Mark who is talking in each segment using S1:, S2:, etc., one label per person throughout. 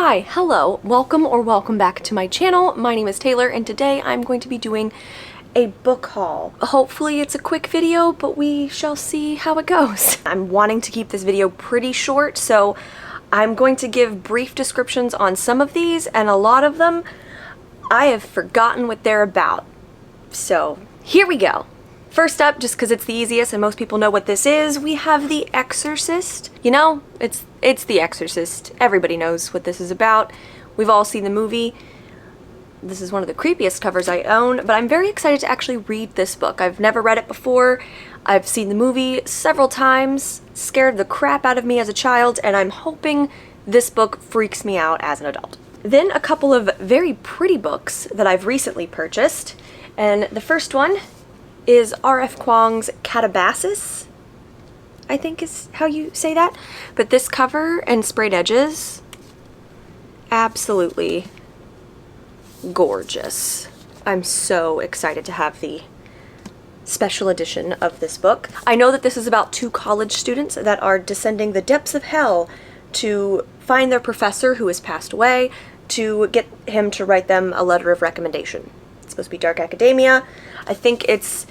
S1: Hi, hello, welcome or welcome back to my channel. My name is Taylor and today I'm going to be doing a book haul. Hopefully it's a quick video, but we shall see how it goes. I'm wanting to keep this video pretty short, so I'm going to give brief descriptions on some of these, and a lot of them I have forgotten what they're about. So here we go. First up, just because it's the easiest and most people know what this is, we have The Exorcist. You know, it's The Exorcist. Everybody knows what this is about. We've all seen the movie. This is one of the creepiest covers I own, but I'm very excited to actually read this book. I've never read it before. I've seen the movie several times, scared the crap out of me as a child, and I'm hoping this book freaks me out as an adult. Then a couple of very pretty books that I've recently purchased, and the first one is R.F. Kuang's Catabasis, I think is how you say that. But this cover and sprayed edges, absolutely gorgeous. I'm so excited to have the special edition of this book. I know that this is about two college students that are descending the depths of hell to find their professor who has passed away, to get him to write them a letter of recommendation. It's supposed to be dark academia. I think it's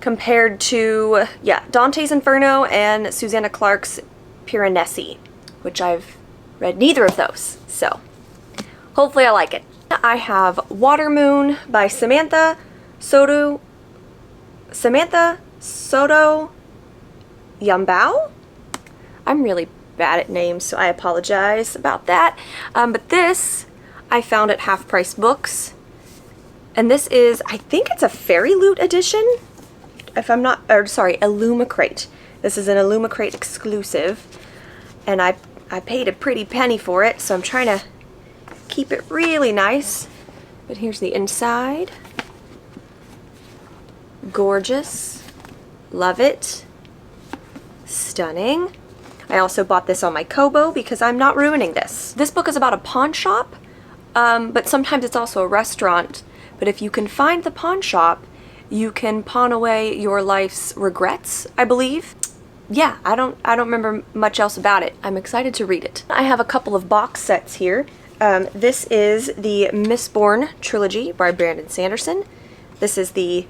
S1: compared to, Dante's Inferno and Susanna Clarke's Piranesi, which I've read neither of those, so hopefully I like it. I have Water Moon by Samantha Soto Yambao? I'm really bad at names, so I apologize about that. But this I found at Half Price Books, and this is, I think it's a Fairy Loot edition, if I'm not, or sorry, Illumicrate. This is an Illumicrate exclusive, and I paid a pretty penny for it, so I'm trying to keep it really nice. But here's the inside. Gorgeous. Love it. Stunning. I also bought this on my Kobo because I'm not ruining this. This book is about a pawn shop, but sometimes it's also a restaurant. But if you can find the pawn shop, you can pawn away your life's regrets, I believe. Yeah, I don't remember much else about it. I'm excited to read it. I have a couple of box sets here. This is the Mistborn trilogy by Brandon Sanderson. This is the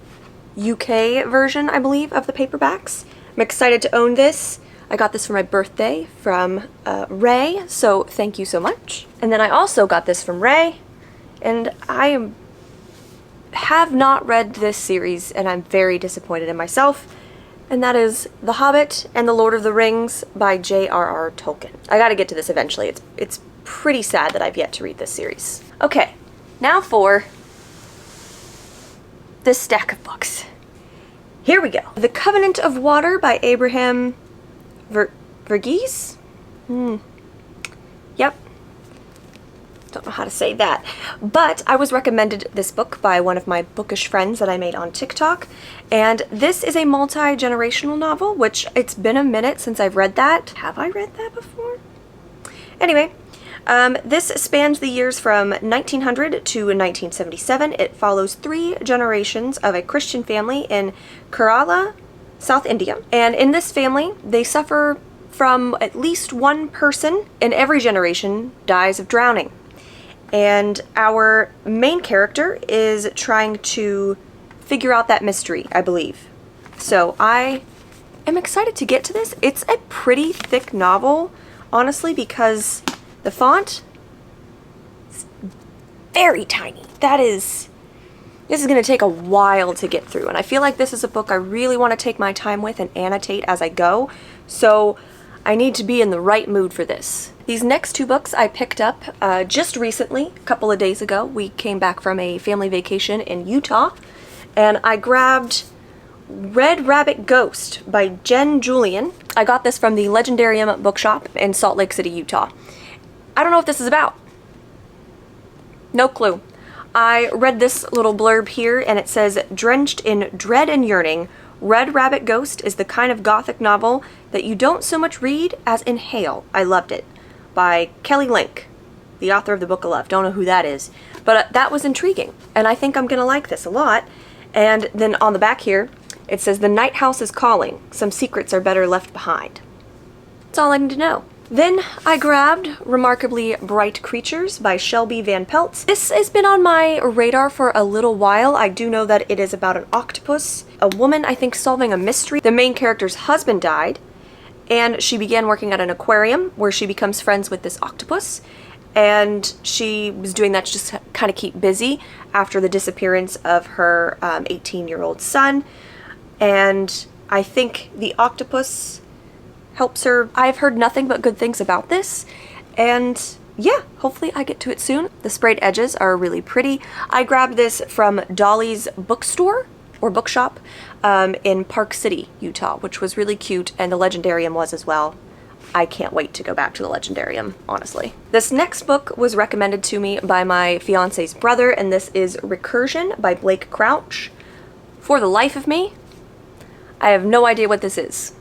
S1: UK version, I believe, of the paperbacks. I'm excited to own this. I got this for my birthday from Ray, so thank you so much. And then I also got this from Ray, and I have not read this series, and I'm very disappointed in myself, and that is The Hobbit and The Lord of the Rings by J.R.R. Tolkien. I gotta get to this eventually. It's pretty sad that I've yet to read this series. Okay, now for this stack of books. Here we go. The Covenant of Water by Abraham Verghese? Yep. Don't know how to say that. But I was recommended this book by one of my bookish friends that I made on TikTok, and this is a multi-generational novel, which it's been a minute since I've read that. Have I read that before? Anyway, this spans the years from 1900 to 1977. It follows 3 generations of a Christian family in Kerala, South India. And in this family, they suffer from at least one person in every generation dies of drowning. And our main character is trying to figure out that mystery, I believe. So I am excited to get to this. It's a pretty thick novel, honestly, because the font is very tiny. This is going to take a while to get through, and I feel like this is a book I really want to take my time with and annotate as I go, so I need to be in the right mood for this. These next 2 books I picked up just recently, a couple of days ago. We came back from a family vacation in Utah, and I grabbed Red Rabbit Ghost by Jen Julian. I got this from the Legendarium bookshop in Salt Lake City, Utah. I don't know what this is about. No clue. I read this little blurb here, and it says, drenched in dread and yearning, Red Rabbit Ghost is the kind of gothic novel that you don't so much read as inhale. I loved it. By Kelly Link, the author of the Book of Love. Don't know who that is. But that was intriguing, and I think I'm going to like this a lot. And then on the back here, it says, the night house is calling. Some secrets are better left behind. That's all I need to know. Then I grabbed Remarkably Bright Creatures by Shelby Van Pelt. This has been on my radar for a little while. I do know that it is about an octopus, a woman, I think, solving a mystery. The main character's husband died, and she began working at an aquarium where she becomes friends with this octopus. And she was doing that to just kind of keep busy after the disappearance of her 18-year-old son. And I think the octopus helps her. I've heard nothing but good things about this, and yeah, hopefully I get to it soon. The sprayed edges are really pretty. I grabbed this from Dolly's bookstore or bookshop in Park City, Utah, which was really cute, and the Legendarium was as well. I can't wait to go back to the Legendarium, honestly. This next book was recommended to me by my fiance's brother, and this is Recursion by Blake Crouch. For the life of me, I have no idea what this is.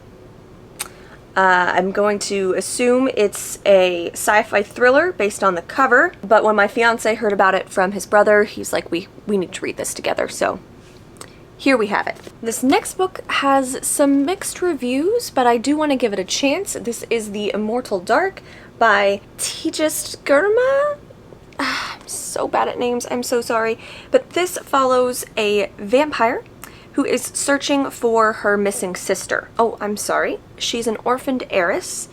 S1: I'm going to assume it's a sci-fi thriller based on the cover, but when my fiance heard about it from his brother, he's like, we need to read this together, so here we have it. This next book has some mixed reviews, but I do want to give it a chance. This is The Immortal Dark by Tejas Gurma. I'm so bad at names, I'm so sorry. But this follows a vampire who is searching for her missing sister. Oh, I'm sorry. She's an orphaned heiress,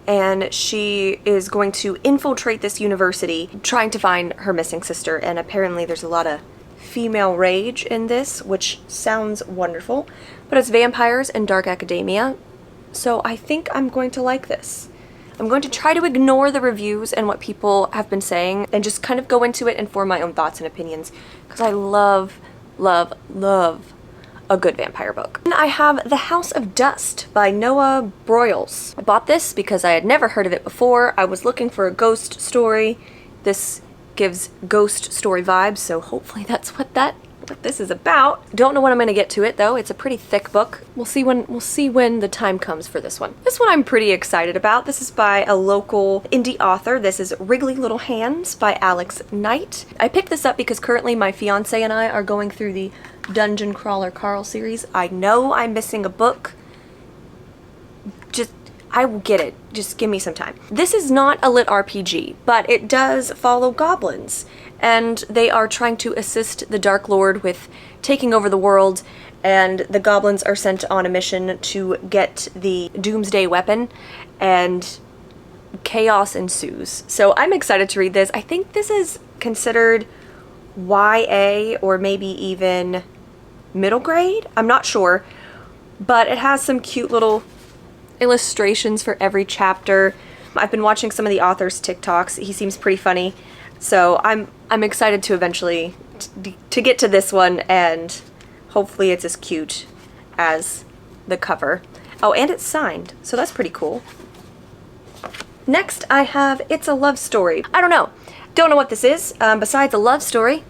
S1: and she is going to infiltrate this university trying to find her missing sister, and apparently there's a lot of female rage in this, which sounds wonderful, but it's vampires and dark academia, so I think I'm going to like this. I'm going to try to ignore the reviews and what people have been saying and just kind of go into it and form my own thoughts and opinions, because I love, love, love a good vampire book. And I have The House of Dust by Noah Broyles. I bought this because I had never heard of it before. I was looking for a ghost story. This gives ghost story vibes, so hopefully that's what this is about. Don't know when I'm gonna get to it though. It's a pretty thick book. We'll see when the time comes for this one. This one I'm pretty excited about. This is by a local indie author. This is Wriggly Little Hands by Alex Knight. I picked this up because currently my fiance and I are going through the Dungeon Crawler Carl series. I know I'm missing a book. I will get it. Just give me some time. This is not a lit RPG, but it does follow goblins, and they are trying to assist the Dark Lord with taking over the world, and the goblins are sent on a mission to get the Doomsday weapon, and chaos ensues. So I'm excited to read this. I think this is considered YA or maybe even middle grade. I'm not sure, but it has some cute little illustrations for every chapter. I've been watching some of the author's TikToks. He seems pretty funny, so I'm excited to eventually to get to this one, and hopefully it's as cute as the cover. Oh, and it's signed, so that's pretty cool. Next, I have It's a Love Story. I don't know what this is, besides a love story.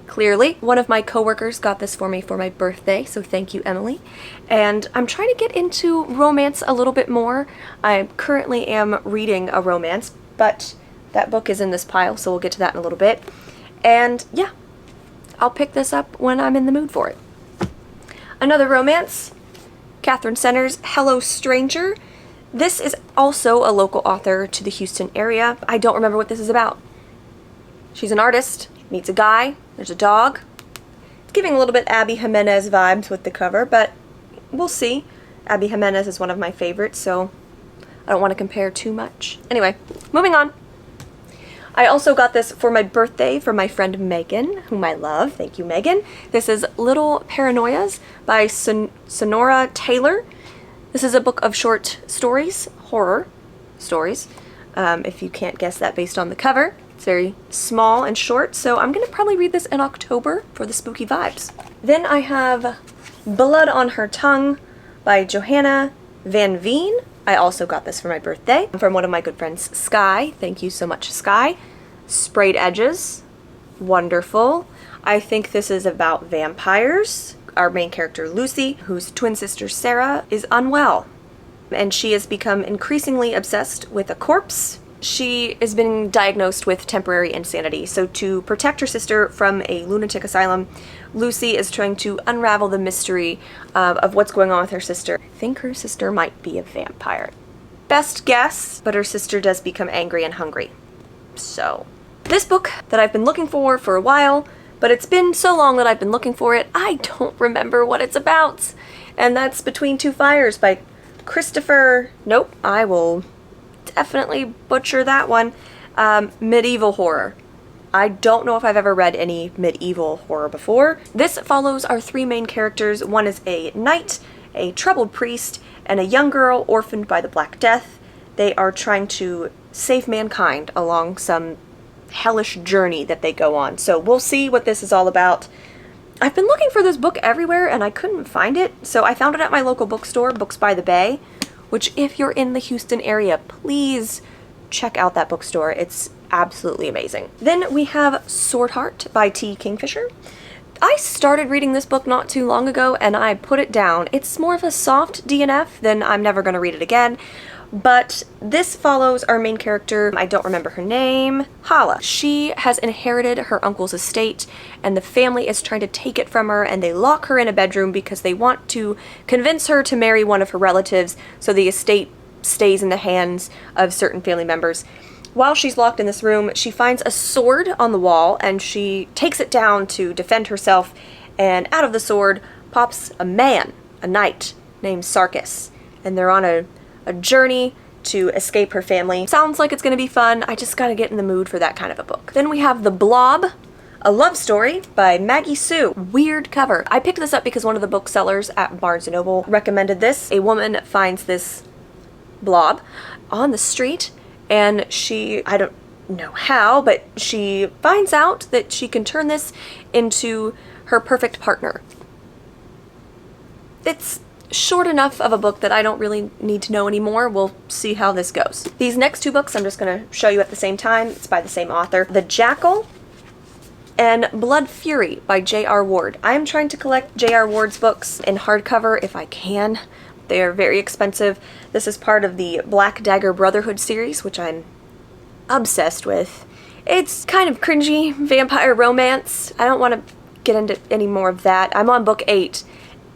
S1: Clearly, one of my coworkers got this for me for my birthday, so thank you, Emily. And I'm trying to get into romance a little bit more. I currently am reading a romance, but that book is in this pile, so we'll get to that in a little bit. And yeah, I'll pick this up when I'm in the mood for it. Another romance, Catherine Center's Hello Stranger. This is also a local author to the Houston area. I don't remember what this is about. She's an artist, meets a guy, there's a dog. It's giving a little bit Abby Jimenez vibes with the cover, but we'll see. Abby Jimenez is one of my favorites, so I don't want to compare too much. Anyway, moving on. I also got this for my birthday from my friend Megan, whom I love. Thank you, Megan. This is Little Paranoias by Sonora Taylor. This is a book of short stories, horror stories, if you can't guess that based on the cover. It's very small and short, so I'm going to probably read this in October for the spooky vibes. Then I have Blood on Her Tongue by Johanna Van Veen. I also got this for my birthday from one of my good friends, Sky. Thank you so much, Sky. Sprayed edges. Wonderful. I think this is about vampires. Our main character, Lucy, whose twin sister, Sarah, is unwell, and she has become increasingly obsessed with a corpse. She has been diagnosed with temporary insanity, so to protect her sister from a lunatic asylum, Lucy is trying to unravel the mystery of what's going on with her sister. I think her sister might be a vampire. best guess, but her sister does become angry and hungry. So, this book that I've been looking for a while, but it's been so long that I've been looking for it, I don't remember what it's about. And that's Between Two Fires by Christopher, nope, I will definitely butcher that one, medieval horror. I don't know if I've ever read any medieval horror before. This follows our three main characters. One is a knight, a troubled priest, and a young girl orphaned by the Black Death. They are trying to save mankind along some hellish journey that they go on. So we'll see what this is all about. I've been looking for this book everywhere and I couldn't find it, so I found it at my local bookstore, Books by the Bay, which if you're in the Houston area, please check out that bookstore. It's absolutely amazing. Then we have Swordheart by T. Kingfisher. I started reading this book not too long ago and I put it down. It's more of a soft DNF than I'm never going to read it again. But this follows our main character, I don't remember her name, Hala. She has inherited her uncle's estate and the family is trying to take it from her and they lock her in a bedroom because they want to convince her to marry one of her relatives so the estate stays in the hands of certain family members. While she's locked in this room, she finds a sword on the wall and she takes it down to defend herself, and out of the sword pops a man, a knight, named Sarkis. And they're on a journey to escape her family. Sounds like it's gonna be fun. I just gotta get in the mood for that kind of a book. Then we have The Blob, a love story by Maggie Sue. Weird cover. I picked this up because one of the booksellers at Barnes & Noble recommended this. A woman finds this blob on the street and she, I don't know how, but she finds out that she can turn this into her perfect partner. It's short enough of a book that I don't really need to know anymore. We'll see how this goes. These next two books I'm just going to show you at the same time. It's by the same author. The Jackal and Blood Fury by J.R. Ward. I'm trying to collect J.R. Ward's books in hardcover if I can. They are very expensive. This is part of the Black Dagger Brotherhood series, which I'm obsessed with. It's kind of cringy vampire romance. I don't want to get into any more of that. I'm on book 8.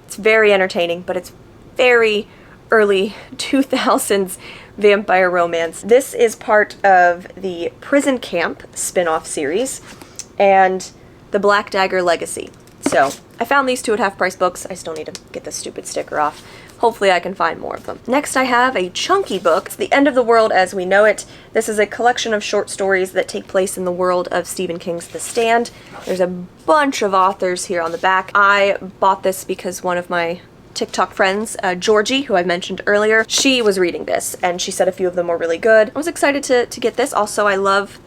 S1: It's very entertaining, but it's very early 2000s vampire romance. This is part of the Prison Camp spin-off series and the Black Dagger Legacy. So I found these two at half-price books. I still need to get the stupid sticker off. Hopefully I can find more of them. Next I have a chunky book. It's The End of the World as We Know It. This is a collection of short stories that take place in the world of Stephen King's The Stand. There's a bunch of authors here on the back. I bought this because one of my TikTok friends, Georgie, who I mentioned earlier, she was reading this and she said a few of them were really good. I was excited to get this. Also, I love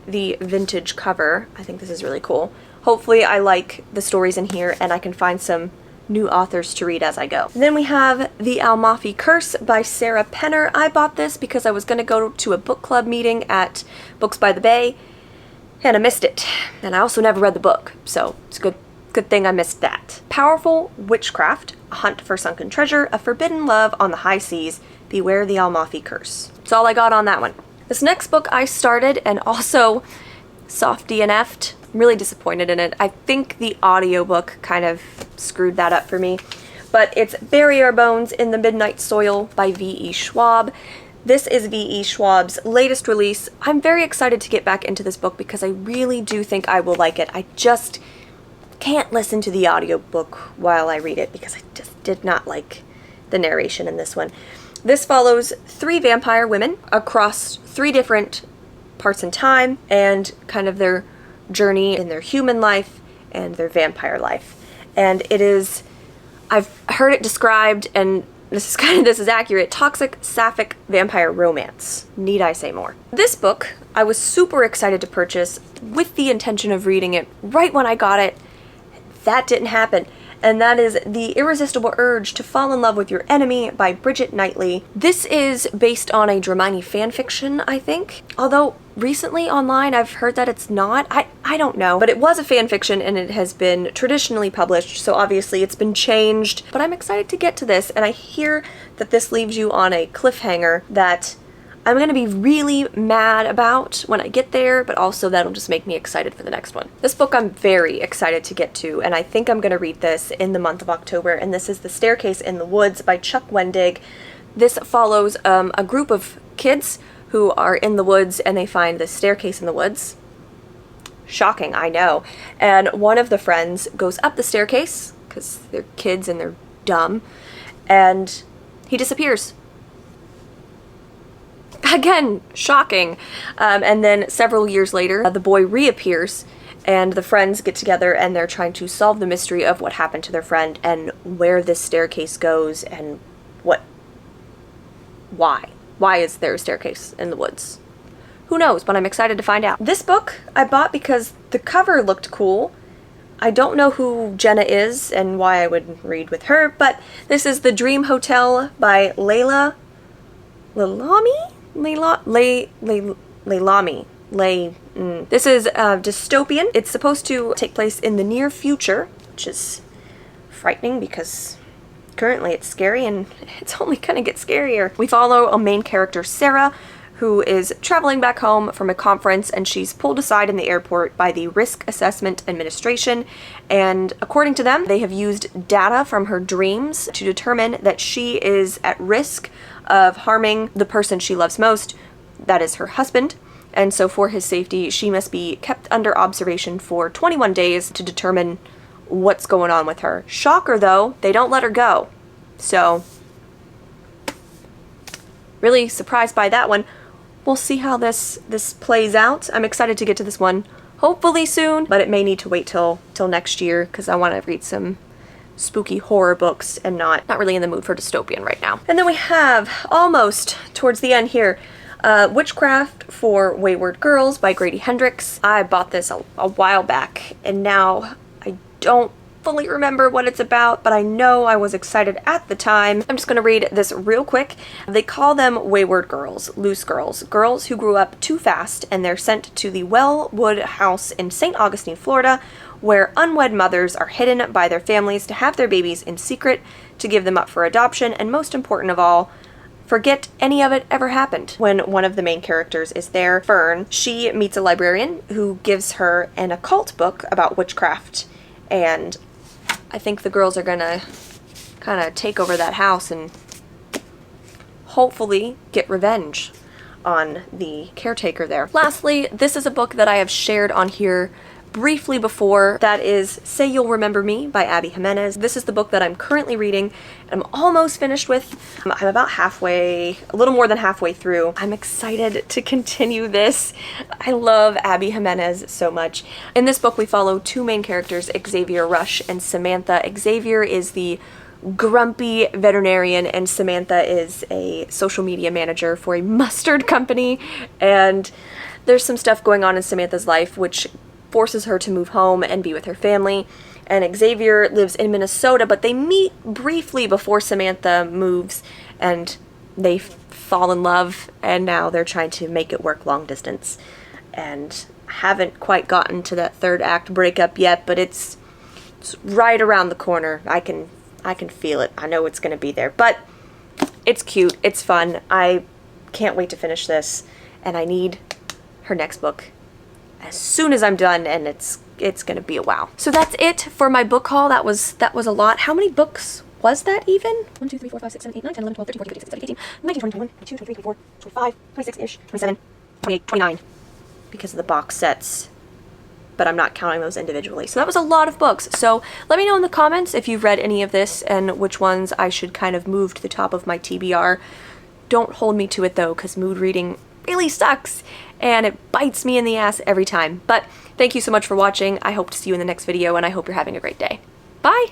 S1: the vintage cover. I think this is really cool. Hopefully I like the stories in here and I can find some new authors to read as I go. And then we have The Almafi Curse by Sarah Penner. I bought this because I was going to go to a book club meeting at Books by the Bay and I missed it. And I also never read the book, so it's a good thing I missed that. Powerful Witchcraft, A Hunt for Sunken Treasure, A Forbidden Love on the High Seas, Beware the Almafi Curse. That's all I got on that one. This next book I started and also soft DNF'd. I'm really disappointed in it. I think the audiobook kind of screwed that up for me. But it's Bury Our Bones in the Midnight Soil by V.E. Schwab. This is V.E. Schwab's latest release. I'm very excited to get back into this book because I really do think I will like it. I just can't listen to the audiobook while I read it because I just did not like the narration in this one. This follows 3 vampire women across 3 different parts in time and kind of their journey in their human life and their vampire life. And it is, I've heard it described, and this is accurate, toxic sapphic vampire romance. Need I say more? This book I was super excited to purchase with the intention of reading it right when I got it. That didn't happen. And that is The Irresistible Urge to Fall in Love with Your Enemy by Bridget Knightley. This is based on a Dramini fanfiction, I think. Although recently online I've heard that it's not. I don't know. But it was a fanfiction and it has been traditionally published, so obviously it's been changed. But I'm excited to get to this, and I hear that this leaves you on a cliffhanger that I'm going to be really mad about when I get there, but also that'll just make me excited for the next one. This book I'm very excited to get to, and I think I'm going to read this in the month of October, and this is The Staircase in the Woods by Chuck Wendig. This follows a group of kids who are in the woods and they find this staircase in the woods. Shocking, I know. And one of the friends goes up the staircase, because they're kids and they're dumb, and he disappears. Again, shocking. And then several years later, the boy reappears, and the friends get together and they're trying to solve the mystery of what happened to their friend and where this staircase goes and why. Why is there a staircase in the woods? Who knows, but I'm excited to find out. This book I bought because the cover looked cool. I don't know who Jenna is and why I would read with her, but this is The Dream Hotel by Leila Leilani? Leilani. This is dystopian. It's supposed to take place in the near future, which is frightening because currently it's scary and it's only gonna get scarier. We follow a main character, Sarah, who is traveling back home from a conference, and she's pulled aside in the airport by the Risk Assessment Administration, and according to them, they have used data from her dreams to determine that she is at risk of harming the person she loves most, that is her husband, and so for his safety, she must be kept under observation for 21 days to determine what's going on with her. Shocker though, they don't let her go. So, really surprised by that one. We'll see how this plays out. I'm excited to get to this one hopefully soon, but it may need to wait till next year because I want to read some spooky horror books and not really in the mood for dystopian right now. And then we have, almost towards the end here, Witchcraft for Wayward Girls by Grady Hendrix. I bought this a while back and now I don't fully remember what it's about, but I know I was excited at the time. I'm just going to read this real quick. They call them wayward girls, loose girls, girls who grew up too fast, and they're sent to the Wellwood House in St. Augustine, Florida, where unwed mothers are hidden by their families to have their babies in secret, to give them up for adoption, and most important of all, forget any of it ever happened. When one of the main characters is there, Fern, she meets a librarian who gives her an occult book about witchcraft, and I think the girls are gonna kind of take over that house and hopefully get revenge on the caretaker there. Lastly, this is a book that I have shared on here briefly before. That is Say You'll Remember Me by Abby Jimenez. This is the book that I'm currently reading and I'm almost finished with. I'm about halfway, a little more than halfway through. I'm excited to continue this. I love Abby Jimenez so much. In this book we follow two main characters, Xavier Rush and Samantha. Xavier is the grumpy veterinarian and Samantha is a social media manager for a mustard company, and there's some stuff going on in Samantha's life which forces her to move home and be with her family. And Xavier lives in Minnesota, but they meet briefly before Samantha moves and they fall in love, and now they're trying to make it work long distance. And haven't quite gotten to that third act breakup yet, but it's right around the corner. I can feel it. I know it's gonna be there, but it's cute, it's fun. I can't wait to finish this, and I need her next book as soon as I'm done, and it's gonna be a wow. So that's it for my book haul. That was a lot. How many books was that even? 1, 2, 3, 4, 5, 6, 7, 8, 9, 10, 11, 12, 13, 14, 15, 16, 17, 18, 19, 20, 21, 22, 23, 24, 25, 26-ish, 27, 28, 29, because of the box sets. But I'm not counting those individually. So that was a lot of books. So let me know in the comments if you've read any of this and which ones I should kind of move to the top of my TBR. Don't hold me to it though, because mood reading really sucks and it bites me in the ass every time. But thank you so much for watching. I hope to see you in the next video, and I hope you're having a great day. Bye!